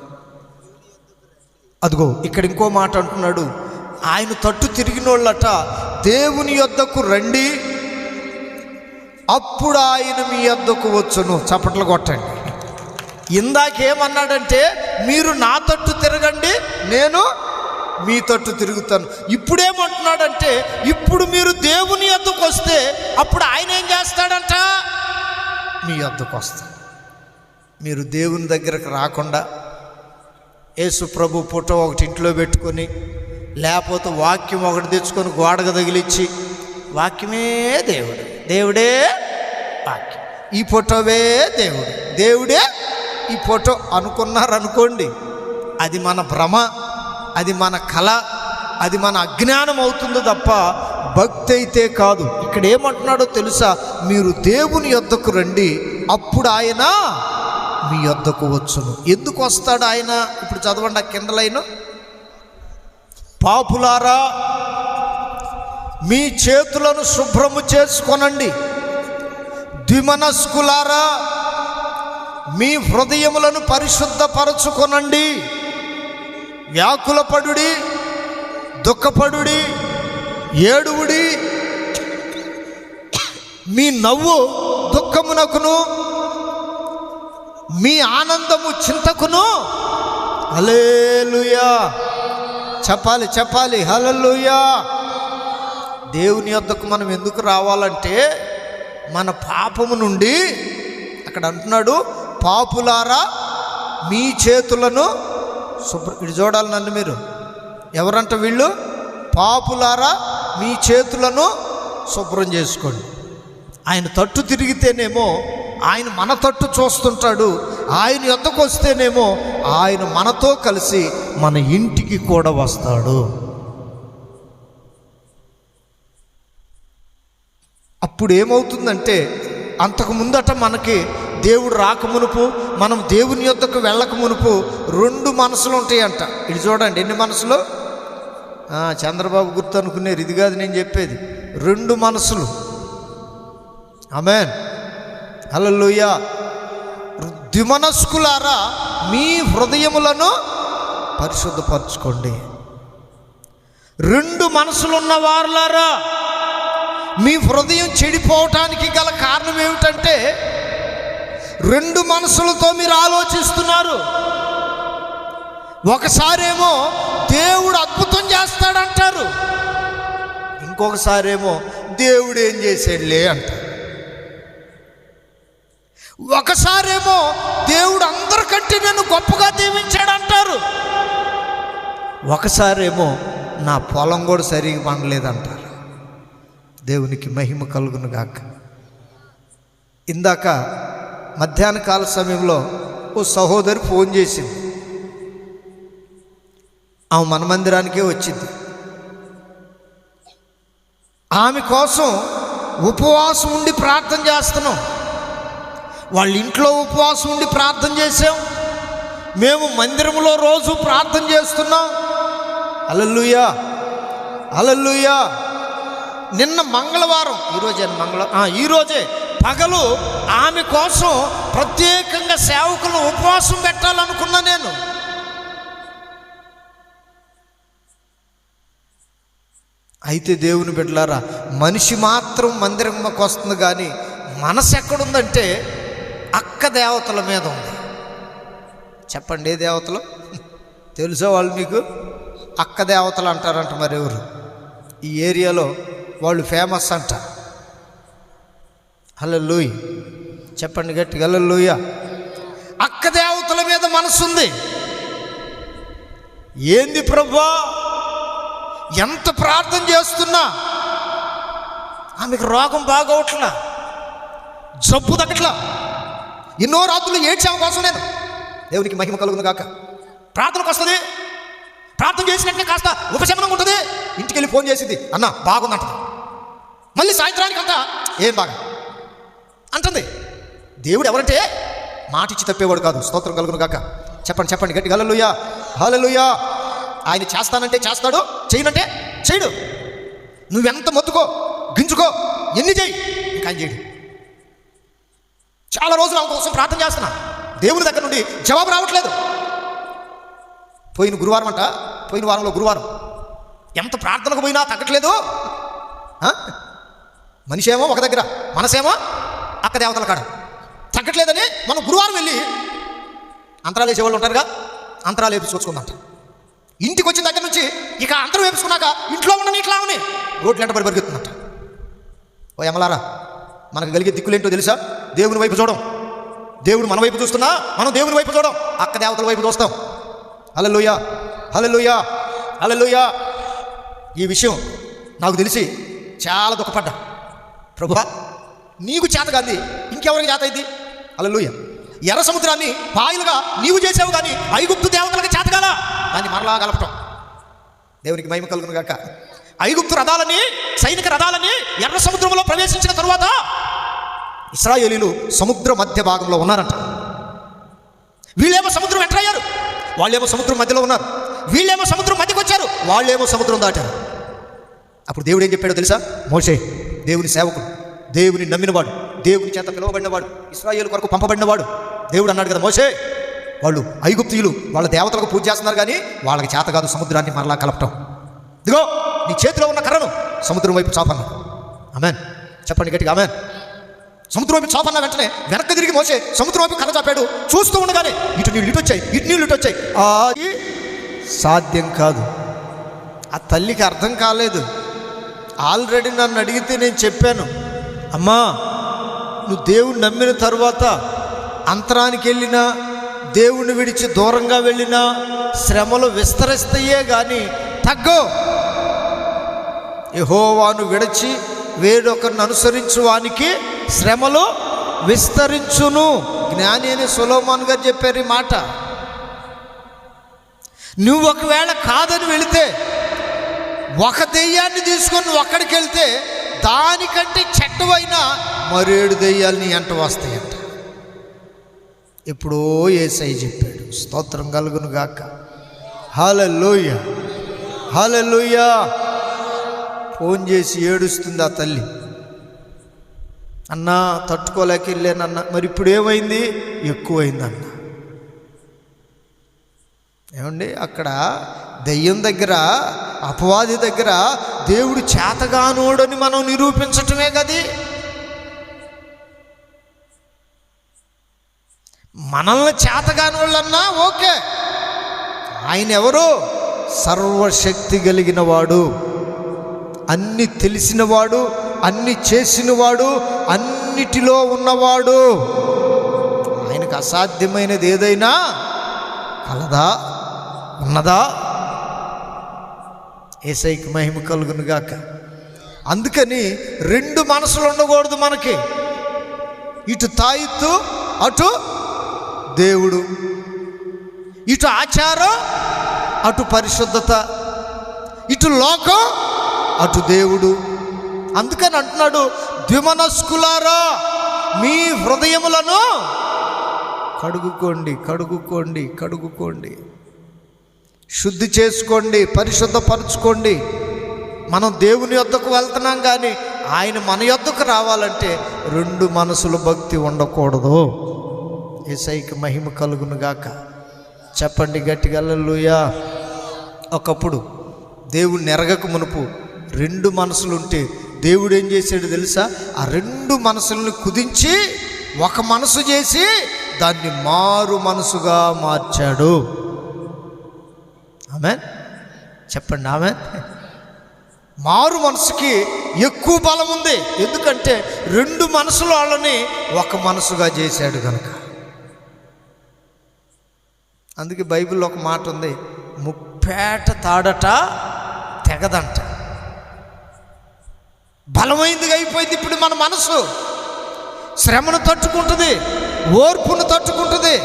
అదిగో ఇక్కడ ఇంకో మాట అంటున్నాడు. ఆయన తట్టు తిరిగినోళ్ళట దేవుని యొద్దకు రండి, అప్పుడు ఆయన మీ యొద్దకు వచ్చును. చప్పట్లు కొట్టండి. ఇందాకేమన్నాడంటే, మీరు నా తట్టు తిరగండి, నేను మీ తట్టు తిరుగుతాను. ఇప్పుడేమంటున్నాడంటే, ఇప్పుడు మీరు దేవుని యొద్దకు వస్తే అప్పుడు ఆయన ఏం చేస్తాడంట? మీ యొద్దకు వస్తాడు. మీరు దేవుని దగ్గరకు రాకుండా యేసు ప్రభు ఫోటో ఒకటి ఇంట్లో పెట్టుకొని, లేకపోతే వాక్యం ఒకటి తెచ్చుకొని గోడకు తగిలిచ్చి, వాక్యమే దేవుడు, దేవుడే వాక్యం, ఈ ఫోటోవే దేవుడు, దేవుడే ఈ ఫోటో అనుకున్నారనుకోండి, అది మన భ్రమ, అది మన కళ, అది మన అజ్ఞానం అవుతుందో తప్ప భక్తి అయితే కాదు. ఇక్కడ ఏమంటున్నాడో తెలుసా? మీరు దేవుని యొద్దకు రండి, అప్పుడు ఆయన మీ యొద్దకు వచ్చును. ఎందుకు వస్తాడు ఆయన? ఇప్పుడు చదవండి ఆ కింద లైను. పాపులారా, మీ చేతులను శుభ్రము చేసుకొనండి. ద్విమనస్కులారా, మీ హృదయములను పరిశుద్ధపరచుకొనండి. వ్యాకులపడుడి, దుఃఖపడుడి, ఏడువుడి. మీ నవ్వు దుఃఖమునకును, మీ ఆనందము చింతకును. హల్లెలూయా చెప్పాలి, చెప్పాలి హల్లెలూయా. దేవుని యొద్దకు మనం ఎందుకు రావాలంటే, మన పాపము నుండి, అక్కడ అంటున్నాడు పాపులారా మీ చేతులను ఇటు చూడాలి నన్ను మీరు. ఎవరంట వీళ్ళు? పాపులారా మీ చేతులను శుభ్రం చేసుకోండి. ఆయన తట్టు తిరిగితేనేమో ఆయన మన తట్టు చూస్తుంటాడు. ఆయన యొద్దకు వస్తేనేమో ఆయన మనతో కలిసి మన ఇంటికి కూడా వస్తాడు. అప్పుడు ఏమవుతుందంటే, అంతకు ముందట మనకి దేవుడు రాకమునుపు, మనం దేవుని యొద్దకు వెళ్ళక మునుపు 2 మనసులు ఉంటాయంట. ఇది చూడండి, ఎన్ని మనసులు? చంద్రబాబు గుర్తు అనుకునేరు, ఇది కాదు నేను చెప్పేది. 2 మనసులు. ఆమేన్ హల్లెలూయా. ద్విమనస్కులారా, మీ హృదయములను పరిశుద్ధపరచుకోండి. 2 మనసులున్న వారులారా, మీ హృదయం చెడిపోవటానికి గల కారణం ఏమిటంటే, 2 మనసులతో మీరు ఆలోచిస్తున్నారు. ఒకసారేమో దేవుడు అద్భుతం చేస్తాడంటారు, ఇంకొకసారేమో దేవుడు ఏం చేసాడులే అంటారు. ఒకసారేమో దేవుడు అందరికంటే నన్ను గొప్పగా దీవించాడంటారు, ఒకసారేమో నా పొలం కూడా సరిగా పండలేదంటారు. దేవునికి మహిమ కలుగును గాక. ఇందాక మధ్యాహ్న కాల సమయంలో ఓ సహోదరి ఫోన్ చేసింది. ఆమె మన మందిరానికే వచ్చింది. ఆమె కోసం ఉపవాసం ఉండి ప్రార్థన చేస్తున్నాం. వాళ్ళ ఇంట్లో ఉపవాసం ఉండి ప్రార్థన చేసాం. మేము మందిరంలో రోజు ప్రార్థన చేస్తున్నాం. హల్లెలూయా హల్లెలూయా. నిన్న మంగళవారం, ఈరోజే పగలు ఆమె కోసం ప్రత్యేకంగా సేవకులు ఉపవాసం పెట్టాలనుకున్నా నేను. అయితే దేవుని బిడ్డలారా, మనిషి మాత్రం మందిరంలోకి వస్తుంది, కానీ మనసు ఎక్కడుందంటే అక్క దేవతల మీద ఉంది. చెప్పండి, ఏ దేవతలు తెలుసా వాళ్ళు మీకు? అక్క దేవతలు అంటారంట. మరి ఎవరు? ఈ ఏరియాలో వాళ్ళు ఫేమస్ అంట. హల్లెలూయా చెప్పండి గట్టిగా, హల్లెలూయా. అక్క దేవతల మీద మనసుంది. ఏంది ప్రభువా, ఎంత ప్రార్థన చేస్తున్నా ఆమెకు రోగం బాగోట్లా, జబ్బు తగ్గట్లా. ఎన్నో రాత్రులు ఏడ్చాము కోసం నేను. దేవునికి మహిమ కలుగును గాక. ప్రార్థనకు వస్తుంది, ప్రార్థన చేసినట్టే కాస్త ఉపశమనం ఉంటుంది. ఇంటికి వెళ్ళి ఫోన్ చేసింది, అన్న బాగుందంట. మళ్ళీ సాయంత్రానికి అంతా ఏం బాగా అంటుంది. దేవుడు ఎవరంటే మాట ఇచ్చి తప్పేవాడు కాదు. స్తోత్రం కలుగును గాక. చెప్పండి చెప్పండి గట్టిగా, హల్లెలూయా హల్లెలూయా. ఆయన చేస్తానంటే చేస్తాడు, చేయనంటే చేయడు. నువ్వెంత మొత్తుకో, గింజుకో, ఎన్ని చేయి, ఇంకా ఆయన చేయడు. చాలా రోజులు ఆమె కోసం ప్రార్థన చేస్తున్నా, దేవుని దగ్గర నుండి జవాబు రావట్లేదు. పోయిన వారంలో గురువారం ఎంత ప్రార్థనకు పోయినా తగ్గట్లేదు. మనిషి ఏమో ఒక దగ్గర, మనసేమో అక్క దేవతల కాడ, తగ్గట్లేదని మనం గురువారం వెళ్ళి అంతరాలు వేసేవాళ్ళు ఉంటారుగా, అంతరాలు వేపించుకొచ్చుకుందంట. ఇంటికి వచ్చిన దగ్గర నుంచి ఇక అంతరం వేసుకున్నాక ఇంట్లో ఉండని ఇట్లా ఉని రోడ్లు ఎంట పరిగెత్తున్నట్ట. ఓ ఎమలారా, మనకు కలిగే దిక్కులేంటో తెలుసా? దేవుని వైపు చూడం. దేవుడు మన వైపు చూస్తున్నా మనం దేవుని వైపు చూడం, అక్క దేవతల వైపు చూస్తాం. హల్లెలూయా, హల్లెలూయా, హల్లెలూయా. ఈ విషయం నాకు తెలిసి చాలా దుఃఖపడ్డా. ప్రభువా, నీకు చేత కాదు ఇంకెవరికి చేత అయింది? హల్లెలూయా. ఎర్ర సముద్రాన్ని పాయలుగా నీవు చేసావు, కానీ ఐగుప్తు దేవతలకు చేత కాదా దాన్ని మరలా కలపటం. దేవునికి మహిమ కలుగును గాక. ఐగుప్తు రథాలని, సైనిక రథాలని ఎర్ర సముద్రంలో ప్రవేశించిన తరువాత ఇశ్రాయేలీలు సముద్ర మధ్య భాగంలో ఉన్నారంట. వీళ్ళేమో సముద్రం ఎంటర్ అయ్యారు, వాళ్ళేమో సముద్రం మధ్యలో ఉన్నారు. వీళ్ళేమో సముద్రం మధ్యకి వచ్చారు, వాళ్ళేమో సముద్రం దాటారు. అప్పుడు దేవుడు ఏం చెప్పాడో తెలుసా? మోషే దేవుని సేవకుడు, దేవుని నమ్మినవాడు, దేవుని చేత పిలువబడినవాడు, ఇశ్రాయేలు కొరకు పంపబడినవాడు. దేవుడు అన్నాడు కదా, మోషే వాళ్ళు ఐగుప్తీయులు వాళ్ళ దేవతలకు పూజ చేస్తున్నారు, కానీ వాళ్ళకి చేత కాదు సముద్రాన్ని మరలా కలపటం. ఇదిగో నీ చేతిలో ఉన్న కర్రను సముద్రం వైపు చాపన్నా. ఆమేన్ చెప్పండి గట్టిగా, ఆమేన్. సముద్రం వైపు చాపన్న వెంటనే వెనక్కి తిరిగి మోసే సముద్రం వైపు కర్ర చాపాడు. చూస్తూ ఉండగానే ఇటు నీళ్ళు ఇటు వచ్చాయి, ఇటు నీళ్ళు ఇటు వచ్చాయి. అది సాధ్యం కాదు. ఆ తల్లికి అర్థం కాలేదు. ఆల్రెడీ నన్ను అడిగితే నేను చెప్పాను, అమ్మా నువ్వు దేవుని నమ్మిన తరువాత అంతరానికి వెళ్ళినా, దేవుణ్ణి విడిచి దూరంగా వెళ్ళినా శ్రమలు విస్తరిస్తాయే కానీ తగ్గో. యెహోవాను విడిచి వేరొకరిని అనుసరించు వానికి శ్రమలు విస్తరించును. జ్ఞాని అని సొలొమోను గారు చెప్పారు ఈ మాట. నువ్వు ఒకవేళ కాదని వెళితే, ఒక దెయ్యాన్ని తీసుకొని ఒక్కడికి వెళ్తే దానికంటే చెడ్డవైన మరేడు దెయ్యాలని ఎంట వస్తాయంట. ఎప్పుడో యేసయ్య చెప్పాడు. స్తోత్రం కలుగును గాక. హల్లెలూయా, హల్లెలూయా. ఫోన్ చేసి ఏడుస్తుంది ఆ తల్లి, అన్నా తట్టుకోలేక వెళ్ళానన్నా. మరి ఇప్పుడు ఏమైంది? ఎక్కువైందన్న. ఏమండి, అక్కడ దెయ్యం దగ్గర, అపవాది దగ్గర దేవుడు చేతగానోడని మనం నిరూపించటమే కది. మనల్ని చేతగానోళ్ళన్నా ఓకే, ఆయన ఎవరు? సర్వశక్తి కలిగిన వాడు, అన్ని తెలిసినవాడు, అన్ని చేసినవాడు, అన్నిటిలో ఉన్నవాడు. ఆయనకు అసాధ్యమైనది ఏదైనా కలదా, ఉన్నదా? యేసయ్యకి మహిమ కలుగును గాక. అందుకని రెండు మనసులు ఉండకూడదు మనకి. ఇటు తాయిత్తు, అటు దేవుడు. ఇటు ఆచారం, అటు పరిశుద్ధత. ఇటు లోకం, అటు దేవుడు. అందుకని అంటున్నాడు, ద్విమనస్కులారా మీ హృదయములను కడుగుకోండి, కడుగుకోండి, కడుగుకోండి, శుద్ధి చేసుకోండి, పరిశుద్ధపరచుకోండి. మనం దేవుని యొద్దకు వెళ్తున్నాం, కానీ ఆయన మన యొద్దకు రావాలంటే రెండు మనసుల భక్తి ఉండకూడదు. యేసయ్యకి మహిమ కలుగును గాక. చెప్పండి గట్టిగా హల్లెలూయా. ఒకప్పుడు దేవుణ్ణి ఎరగక మునుపు రెండు మనసులుంటే దేవుడు ఏం చేశాడు తెలుసా? ఆ రెండు మనసులను కుదించి ఒక మనసు చేసి దాన్ని మారు మనసుగా మార్చాడు. ఆమేన్ చెప్పండి, ఆమేన్. మారు మనసుకి ఎక్కువ బలం ఉంది. ఎందుకంటే రెండు మనసుల వాళ్ళని ఒక మనసుగా చేశాడు కనుక. అందుకే బైబిల్లో ఒక మాట ఉంది, ముప్పేట తాడట తెగదంట. బలమైందిగా అయిపోయింది ఇప్పుడు మన మనసు. శ్రమను తట్టుకుంటుంది, ఓర్పును తట్టుకుంటుంది,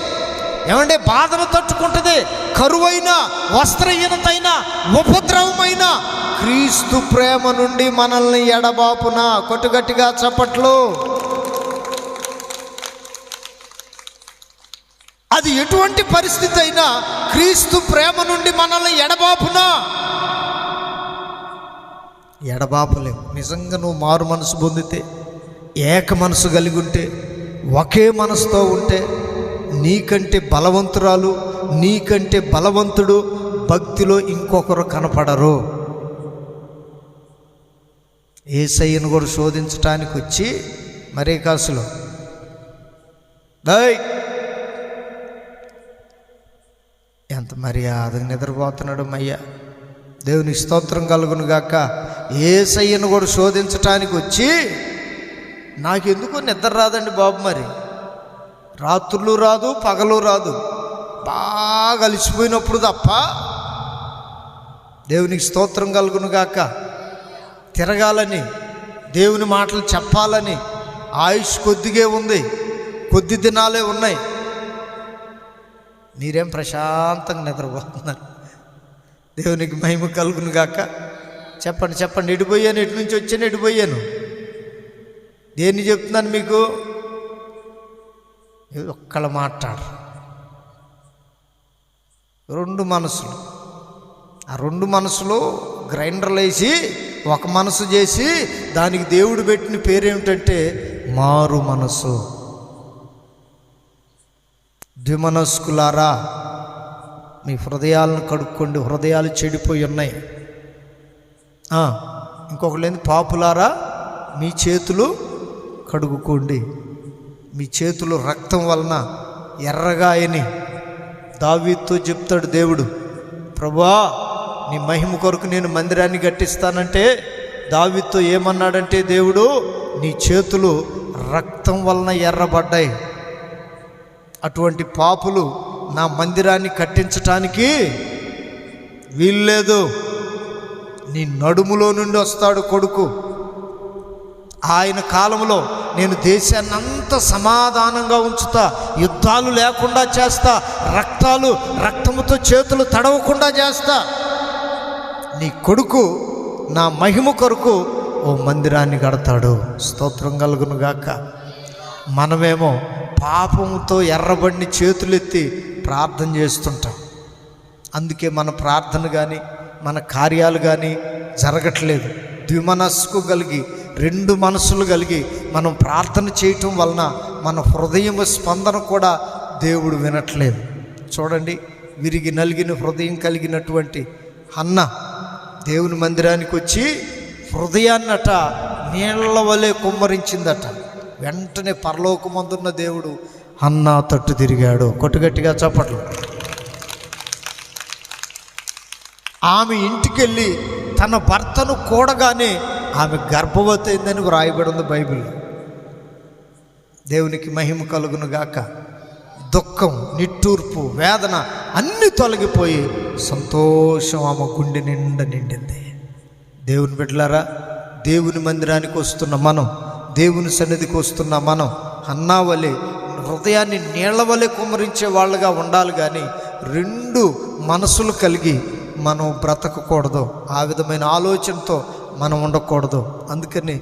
ఏమంటే బాధను తట్టుకుంటుంది. కరువైన, వస్త్రహీనతైన, ఉపద్రవమైన క్రీస్తు ప్రేమ నుండి మనల్ని ఎడబాపున. కొట్టుగట్టిగా చప్పట్లు. అది ఎటువంటి పరిస్థితి అయినా క్రీస్తు ప్రేమ నుండి మనల్ని ఎడబాపున. ఎడబాపలేవు. నిజంగా నువ్వు మారు మనసు పొందితే, ఏక మనసు కలిగి ఉంటే, ఒకే మనసుతో ఉంటే, నీకంటే బలవంతురాలు, నీకంటే బలవంతుడు భక్తిలో ఇంకొకరు కనపడరు. యేసయ్యను కూడా శోధించటానికి వచ్చి మరే కాసులో ఎంత మర్యాదగా నిద్రపోతున్నాడు మయ్య. దేవునికి స్తోత్రం కలుగును గాక. యేసయ్యను కూడా శోధించటానికి వచ్చి నాకెందుకో నిద్ర రాదండి బాబు. మరి రాత్రులు రాదు, పగలు రాదు, బాగా అలిసిపోయినప్పుడు తప్ప. దేవునికి స్తోత్రం కలుగును గాక. తిరగాలని, దేవుని మాటలు చెప్పాలని ఆయుష్ కొద్దిగే ఉంది, కొద్ది దినాలే ఉన్నాయి. మీరేం ప్రశాంతంగా నిద్రపోతున్నారు. దేవునికి మహిమ కలుగును గాక. చెప్పండి చెప్పండి, ఎడిపోయాను, ఎటు నుంచి వచ్చాను, ఎడిపోయాను, దేన్ని చెప్తున్నాను మీకు? ఒక్కళ్ళ మాట్లాడు. రెండు మనసులు, ఆ రెండు మనసులు గ్రైండర్లు వేసి ఒక మనసు చేసి దానికి దేవుడు పెట్టిన పేరేమిటంటే మారు మనసు. ద్విమనస్కులారా, మీ హృదయాలను కడుక్కోండి, హృదయాలు చెడిపోయి ఉన్నాయి. ఇంకొకళ్ళు ఏంది, పాపులారా మీ చేతులు కడుగుకోండి, మీ చేతులు రక్తం వలన ఎర్రగా అని దావీదుతో చెప్తాడు దేవుడు. ప్రభువా, నీ మహిమ కొరకు నేను మందిరాన్ని కట్టిస్తానంటే దావీదుతో ఏమన్నాడంటే దేవుడు, నీ చేతులు రక్తం వలన ఎర్రబడ్డాయి, అటువంటి పాపులు నా మందిరాన్ని కట్టించటానికి వీల్లేదు. నీ నడుములో నుండి వస్తాడు కొడుకు, ఆయన కాలంలో నేను దేశాన్ని అంతా సమాధానంగా ఉంచుతా, యుద్ధాలు లేకుండా చేస్తా, రక్తముతో చేతులు తడవకుండా చేస్తా. నీ కొడుకు నా మహిమ కొరకు ఓ మందిరాన్ని కడతాడు. స్తోత్రం కలుగును గాక. మనమేమో పాపముతో ఎర్రబడిని చేతులెత్తి ప్రార్థన చేస్తుంటాం. అందుకే మన ప్రార్థన కానీ మన కార్యాలు కానీ జరగట్లేదు. ద్విమనస్కు కలిగి, రెండు మనసులు కలిగి మనం ప్రార్థన చేయటం వలన మన హృదయం స్పందన కూడా దేవుడు వినట్లేదు. చూడండి, విరిగి నలిగిన హృదయం కలిగినటువంటి హన్న దేవుని మందిరానికి వచ్చి హృదయాన్నట నీళ్ల వలె కుమ్మరించిందట. వెంటనే పరలోకమందున్న దేవుడు హన్నా తట్టు తిరిగాడు. కొట్టుగట్టిగా చప్పట్లు. ఆమె ఇంటికెళ్ళి తన భర్తను కూడగానే ఆమె గర్భవతి అయిందని వ్రాయబడి ఉంది బైబిల్లో. దేవునికి మహిమ కలుగును గాక. దుఃఖం, నిట్టూర్పు, వేదన అన్నీ తొలగిపోయి సంతోషం ఆమె గుండె నిండా నిండింది. దేవుని బిడ్డలారా, దేవుని మందిరానికి వస్తున్న మనం, దేవుని సన్నిధికి వస్తున్న మనం హన్నా వలె హృదయాన్ని నీళ్ల వలె కుమ్మరించే వాళ్ళుగా ఉండాలి, కానీ రెండు మనసులు కలిగి మనం బ్రతకకూడదు. ఆ విధమైన ఆలోచనతో మనం ఉండకూడదు. అందుకని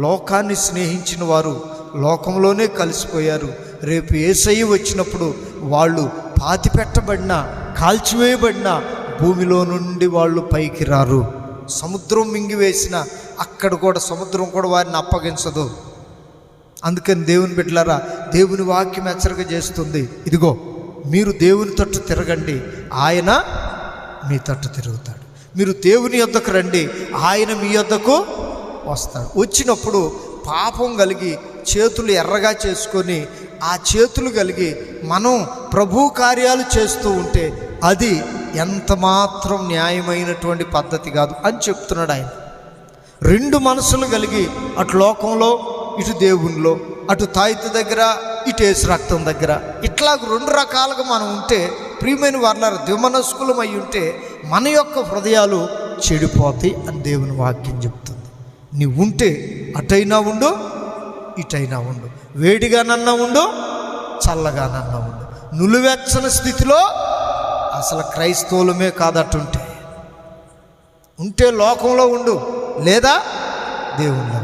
లోకాన్ని స్నేహించిన వారు లోకంలోనే కలిసిపోయారు. రేపు యేసయ్య వచ్చినప్పుడు వాళ్ళు పాతిపెట్టబడిన, కాల్చివేయబడిన భూమిలో నుండి వాళ్ళు పైకి రారు. సముద్రం మింగివేసిన అక్కడ కూడా సముద్రం కూడా వారిని అప్పగించదు. అందుకని దేవుని బిడ్డలారా, దేవుని వాక్యం హెచ్చరిక చేస్తుంది, ఇదిగో మీరు దేవుని తట్టు తిరగండి, ఆయన మీ తట్టు తిరుగుతాడు. మీరు దేవుని యొద్దకు రండి, ఆయన మీ యొద్దకు వస్తాడు. వచ్చినప్పుడు పాపం కలిగి చేతులు ఎర్రగా చేసుకొని ఆ చేతులు కలిగి మనం ప్రభు కార్యాలు చేస్తూ ఉంటే అది ఎంత మాత్రం న్యాయమైనటువంటి పద్ధతి కాదు అని చెప్తున్నాడు ఆయన. రెండు మనసులు కలిగి అటు లోకంలో, ఇటు దేవునిలో, అటు తాయిత దగ్గర, ఇటు యేసు రక్తం దగ్గర, ఇట్లా రెండు రకాలుగా మనం ఉంటే, ప్రియమైన వారులారా, ద్విమనస్కులం అయి ఉంటే మన యొక్క హృదయాలు చెడిపోతాయి అని దేవుని వాక్యం చెప్తుంది. నీవు ఉంటే అటైనా ఉండు, ఇటైనా ఉండు, వేడిగానన్నా ఉండు, చల్లగానన్నా ఉండు. నులివెచ్చని స్థితిలో అసలు క్రైస్తవులమే కాదట్టుంటే ఉంటే లోకంలో ఉండు, లేదా దేవుళ్ళో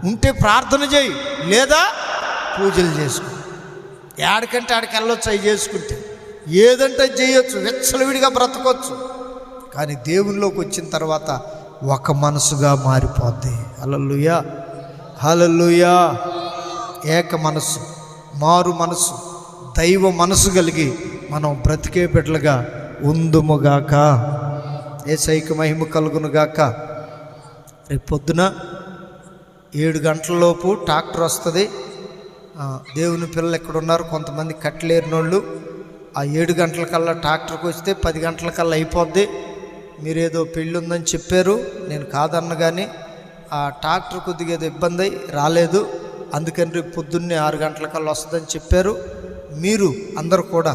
ఉంటే ప్రార్థన చేయి, లేదా పూజలు చేసుకో. ఏడికంటే ఆడికి వెళ్ళొచ్చు, అవి చేసుకుంటే ఏదంటే చేయొచ్చు, వెచ్చలవిడిగా బ్రతకొచ్చు. కానీ దేవునిలోకి వచ్చిన తర్వాత ఒక మనసుగా మారిపోద్ది. హల్లెలూయా, హల్లెలూయా. ఏక మనసు, మారు మనసు, దైవ మనసు కలిగి మనం బ్రతికే బిడ్డలుగా ఉందుముగాక. యేసయ్యకు మహిమ కలుగునుగాక. రేపు పొద్దున 7 గంటలలోపు ట్రాక్టర్ వస్తుంది. దేవుని పిల్లలు ఎక్కడున్నారు, కొంతమంది కట్టలేరినోళ్ళు ఆ 7 గంటలకల్లా ట్రాక్టర్కి వస్తే 10 గంటలకల్లా అయిపోద్ది. మీరేదో పెళ్ళి ఉందని చెప్పారు, నేను కాదన్న, కానీ ఆ ట్రాక్టర్ కొద్దిగా ఏదో ఇబ్బంది రాలేదు, అందుకని రేపు పొద్దున్నే 6 గంటలకల్లా వస్తుందని చెప్పారు. మీరు అందరూ కూడా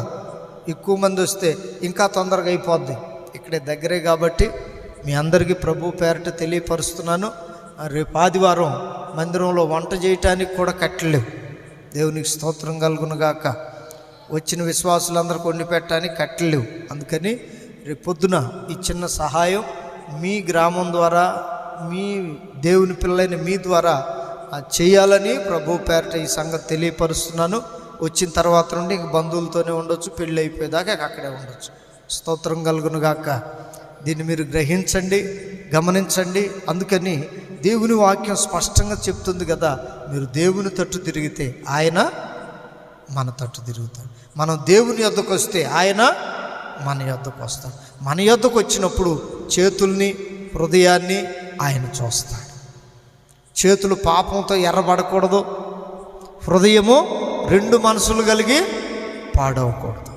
ఎక్కువ మంది వస్తే ఇంకా తొందరగా అయిపోద్ది, ఇక్కడే దగ్గరే కాబట్టి మీ అందరికీ ప్రభు పేరట తెలియపరుస్తున్నాను. రేపు ఆదివారం మందిరంలో వంట చేయటానికి కూడా కట్టలేవు. దేవునికి స్తోత్రం కలుగునుగాక. వచ్చిన విశ్వాసులందరూ వండి పెట్టడానికి కట్టలేవు. అందుకని రేపు పొద్దున ఈ చిన్న సహాయం మీ గ్రామం ద్వారా, మీ దేవుని పిల్లలైన మీ ద్వారా చేయాలని ప్రభు పేరట ఈ సంగతి తెలియపరుస్తున్నాను. వచ్చిన తర్వాత నుండి ఇంక బంధువులతోనే ఉండొచ్చు, పెళ్ళి అయిపోయేదాకా అక్కడే ఉండొచ్చు. స్తోత్రం కలుగునుగాక. దీన్ని మీరు గ్రహించండి, గమనించండి. అందుకని దేవుని వాక్యం స్పష్టంగా చెప్తుంది కదా, మీరు దేవుని తట్టు తిరిగితే ఆయన మన తట్టు తిరుగుతాడు. మనం దేవుని యొద్దకు వస్తే ఆయన మన యొద్దకు వస్తాడు. మన యొద్దకు వచ్చినప్పుడు చేతుల్ని, హృదయాన్ని ఆయన చూస్తాడు. చేతులు పాపంతో ఎర్రబడకూడదు, హృదయము 2 మనసులు కలిగి పాడవకూడదు.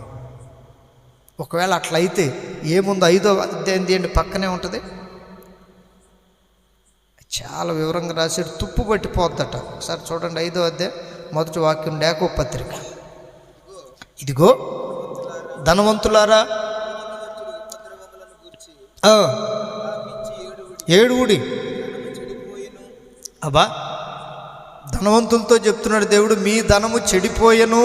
ఒకవేళ అట్లయితే ఏముందో 5వ అధ్యాయం తీయండి, పక్కనే ఉంటుంది, చాలా వివరంగా రాశాడు. తుప్పు పట్టిపోద్దట. ఒకసారి చూడండి, 5వ అధ్యాయం మొదటి వాక్యం, యాకోబు పత్రిక. ఇదిగో ధనవంతులారా, ఏడుగుడి అబ్బా, ధనవంతులతో చెప్తున్నాడు దేవుడు, మీ ధనము చెడిపోయెను,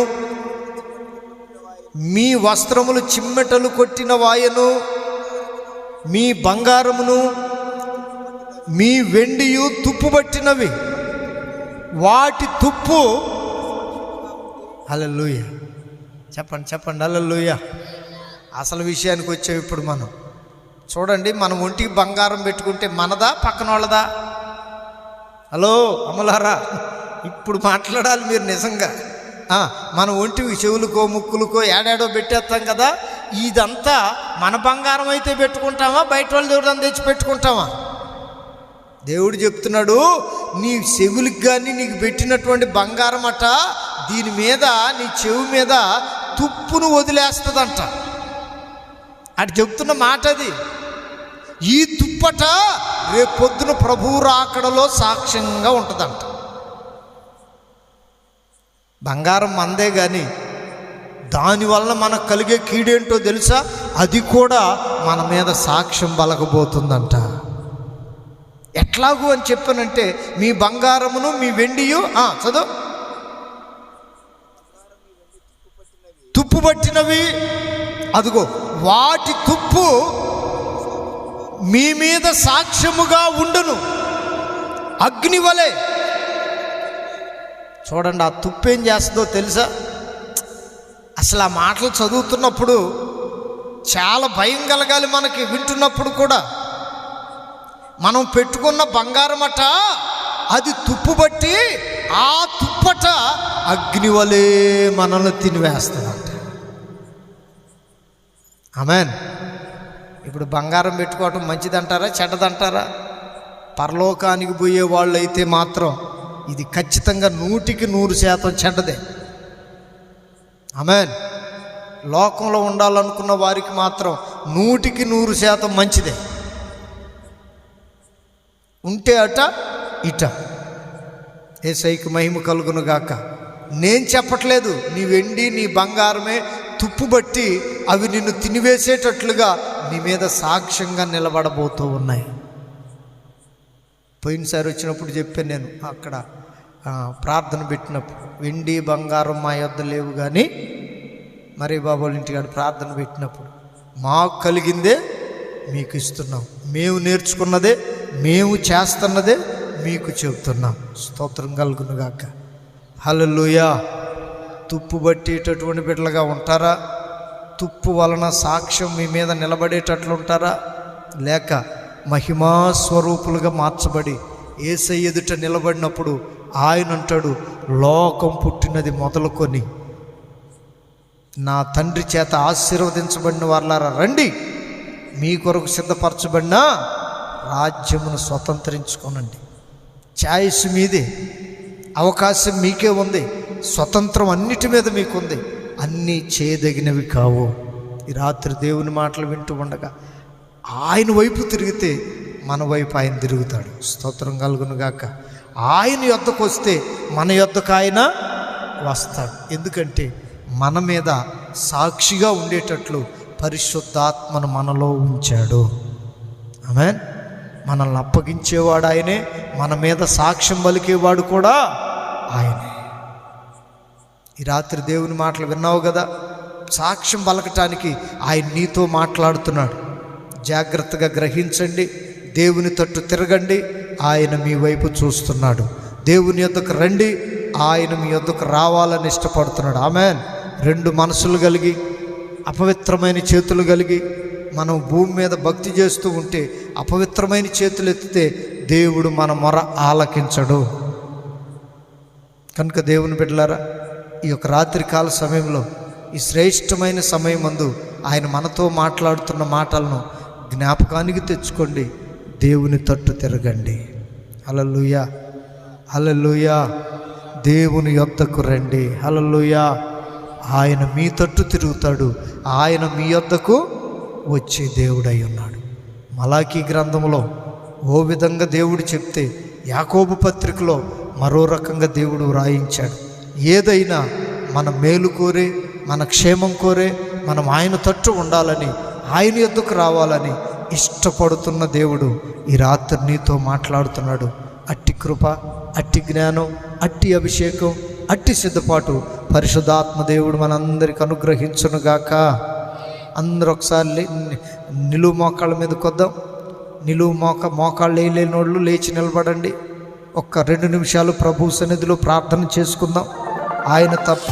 మీ వస్త్రములు చిమ్మెటలు కొట్టిన వాయను, మీ బంగారమును మీ వెండియు తుప్పుబట్టినవి, వాటి తుప్పు. హల్లెలూయా, చెప్పండి చెప్పండి, హల్లెలూయా. అసలు విషయానికి వచ్చావు ఇప్పుడు మనం. చూడండి, మనం ఒంటికి బంగారం పెట్టుకుంటే మనదా పక్కన వాళ్ళదా? హలో అమలారా, ఇప్పుడు మాట్లాడాలి మీరు నిజంగా. మన ఒంటికి చెవులకో ముక్కులకో ఏడాడో పెట్టేస్తాం కదా, ఇదంతా మన బంగారం అయితే పెట్టుకుంటామా, బయట వాళ్ళు దేవుడు తెచ్చి పెట్టుకుంటామా? దేవుడు చెప్తున్నాడు, నీ చెవులకి కానీ నీకు పెట్టినటువంటి బంగారం అట, దీని మీద, నీ చెవి మీద తుప్పును వదిలేస్తుందంట. అటు చెప్తున్న మాట అది. ఈ తుప్పట రేపు పొద్దున ప్రభువు రాకడలో సాక్ష్యంగా ఉంటుందంట. బంగారం మందే కానీ దానివల్ల మనకు కలిగే కీడేంటో తెలుసా? అది కూడా మన మీద సాక్ష్యం బలగబోతుందంట. ఎట్లాగూ అని చెప్పానంటే, మీ బంగారమును మీ వెండియు చదువు తుప్పుబట్టినవి, అదిగో వాటి తుప్పు మీ మీద సాక్ష్యముగా ఉండును, అగ్ని వలె. చూడండి, ఆ తుప్పు ఏం చేస్తుందో తెలుసా? అసలు ఆ మాటలు చదువుతున్నప్పుడు చాలా భయం కలగాలి మనకి. వింటున్నప్పుడు కూడా మనం పెట్టుకున్న బంగారం అట, అది తుప్పుబట్టి ఆ తుప్పట అగ్ని వలె మనల్ని తినివేస్తుందంట. ఆమేన్. ఇప్పుడు బంగారం పెట్టుకోవటం మంచిదంటారా చెడ్డదంటారా? పరలోకానికి పోయే వాళ్ళు అయితే మాత్రం ఇది ఖచ్చితంగా 100% చెడ్డదే. ఆమేన్. లోకంలో ఉండాలనుకున్న వారికి మాత్రం 100% మంచిదే. ఉంటే అట ఇట. యేసయ్యకు మహిమ కలుగునుగాక. నేను చెప్పట్లేదు, నీ వెండి నీ బంగారమే తుప్పుబట్టి అవి నిన్ను తినివేసేటట్లుగా నీ మీద సాక్ష్యంగా నిలబడబోతూ ఉన్నాయి. పోయినసారి వచ్చినప్పుడు చెప్పాను నేను, అక్కడ ప్రార్థన పెట్టినప్పుడు, వెండి బంగారం మా యొద్ద లేవు కానీ మరి బాబు వాళ్ళ ఇంటికాడ ప్రార్థన పెట్టినప్పుడు, మాకు కలిగిందే మీకు ఇస్తున్నాం, మేము నేర్చుకున్నదే, మేము చేస్తున్నదే మీకు చెబుతున్నాం. స్తోత్రం కలుగునుగాక. హల్లెలూయా. తుప్పు పట్టేటటువంటి బిడ్డలుగా ఉంటారా? తుప్పు వలన సాక్ష్యం మీ మీద నిలబడేటట్లు ఉంటారా? లేక మహిమాస్వరూపులుగా మార్చబడి యేసయ్య ఎదుట నిలబడినప్పుడు ఆయన అంటాడు, లోకం పుట్టినది మొదలుకొని నా తండ్రి చేత ఆశీర్వదించబడిన వారలారా రండి, మీ కొరకు సిద్ధపరచబడిన రాజ్యమును స్వతంత్రించుకోనండి. ఛాయిస్ మీదే, అవకాశం మీకే ఉంది, స్వతంత్రం అన్నిటి మీద మీకుంది. అన్నీ చేయదగినవి కావు. ఈ రాత్రి దేవుని మాటలు వింటూ ఉండగా ఆయన వైపు తిరిగితే మన వైపు ఆయన తిరుగుతాడు. స్తోత్రం కలుగును గాక. ఆయన యొద్దకు వస్తే మన యొద్దకు ఆయన వస్తాడు. ఎందుకంటే మన మీద సాక్షిగా ఉండేటట్లు పరిశుద్ధాత్మను మనలో ఉంచాడు. ఆమేన్. మనల్ని అప్పగించేవాడు ఆయనే, మన మీద సాక్ష్యం పలికేవాడు కూడా ఆయనే. ఈ రాత్రి దేవుని మాటలు విన్నావు కదా, సాక్ష్యం పలకటానికి ఆయన నీతో మాట్లాడుతున్నాడు. జాగ్రత్తగా గ్రహించండి, దేవుని తట్టు తిరగండి, ఆయన మీ వైపు చూస్తున్నాడు. దేవుని యొద్దకు రండి, ఆయన మీ యొద్దకు రావాలని ఇష్టపడుతున్నాడు. ఆమేన్. రెండు మనసులు కలిగి, అపవిత్రమైన చేతులు కలిగి మనం భూమి మీద భక్తి చేస్తూ ఉంటే, అపవిత్రమైన చేతులు ఎత్తితే దేవుడు మన మొర ఆలకించడు. కనుక దేవుని బిడ్డలారా, ఈ యొక్క రాత్రికాల సమయంలో, ఈ శ్రేష్టమైన సమయం మందు ఆయన మనతో మాట్లాడుతున్న మాటలను జ్ఞాపకానికి తెచ్చుకోండి. దేవుని తట్టు తిరగండి. హల్లెలూయా, హల్లెలూయా. దేవుని యొద్దకు రండి. హల్లెలూయా. ఆయన మీ తట్టు తిరుగుతాడు. ఆయన మీ యొద్దకు వచ్చే దేవుడై ఉన్నాడు. మలాకీ గ్రంథంలో ఓ విధంగా దేవుడు చెప్తే, యాకోబు పత్రికలో మరో రకంగా దేవుడు వ్రాయించాడు. ఏదైనా మన మేలు కోరే, మన క్షేమం కోరే, మనం ఆయన తట్టు ఉండాలని, ఆయన యొద్దకు రావాలని ఇష్టపడుతున్న దేవుడు ఈ రాత్రి నీతో మాట్లాడుతున్నాడు. అట్టి కృప, అట్టి జ్ఞానం, అట్టి అభిషేకం, అట్టి సిద్ధపాటు పరిశుద్ధాత్మ దేవుడు మనందరికి అనుగ్రహించునుగాక. అందరూ ఒకసారి నిలువు మోకాళ్ళ మీద కొద్దాం. నిలువు మోకాళ్ళు వేయలేనోళ్ళు లేచి నిలబడండి. ఒక్క 2 నిమిషాలు ప్రభు సన్నిధిలో ప్రార్థన చేసుకుందాం. ఆయన తప్ప